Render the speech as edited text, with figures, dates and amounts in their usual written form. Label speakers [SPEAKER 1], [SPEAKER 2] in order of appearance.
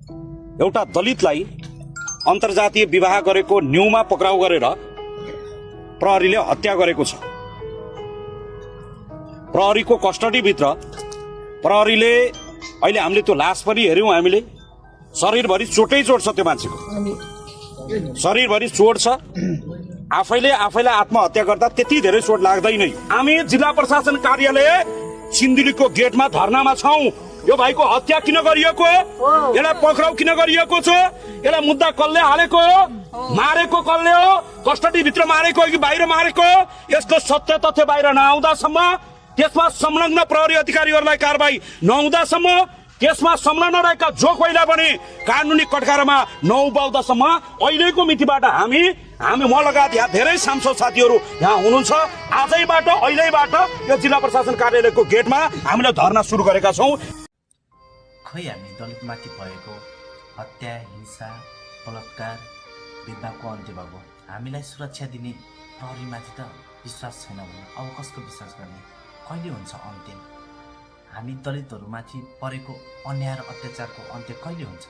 [SPEAKER 1] एउटा दलितलाई अन्तर्जातीय विवाह गरेको न्यूमा पक्राउ गरेर प्रहरीले हत्या गरेको छ। प्रहरीको कस्टडीभित्र प्रहरीले अहिले हामीले त्यो लास पनि हेऱ्यौँ, हामीले शरीरभरि चोटै चोट छ, त्यो मान्छेको शरीरभरि चोट छ। आफैले आफैलाई आत्महत्या गर्दा त्यति धेरै चोट लाग्दैन। हामी जिल्ला प्रशासन कार्यालय सिन्धुलीको गेटमा धर्नामा छौँ। यो भाइको हत्या किन गरिएको, यसलाई पक्राउ किन गरिएको छ, यसलाई मुद्दा कसले हालेको, मारेको कसले हो, कस्टडी भित्र मारेको कि बाहिर मारेको, यसको सत्य तथ्य बाहिर नआउँदासम्म, त्यसमा संलग्न प्रहरी अधिकारीहरूलाई कारबाही नहुँदासम्म, त्यसमा संलग्न रहेका जो कोहीलाई पनि कानुनी कटघरामा नउभाउँदासम्म अहिलेको मितिबाट हामी म लगायत यहाँ धेरै सांसद साथीहरू यहाँ हुनुहुन्छ। आजैबाट अहिलेबाट यो जिल्ला प्रशासन कार्यालयको गेटमा हामीले धर्ना सुरु गरेका छौँ।
[SPEAKER 2] खै हामी दलितमाथि भएको हत्या, हिंसा, बलात्कार, भेदभावको अन्त्य भएको हामीलाई सुरक्षा दिने प्रहरीमाथि त विश्वास छैन भने अब कसको विश्वास गर्ने? कहिले हुन्छ अन्त्य? हामी दलितहरूमाथि परेको अन्याय र अत्याचारको अन्त्य कहिले हुन्छ?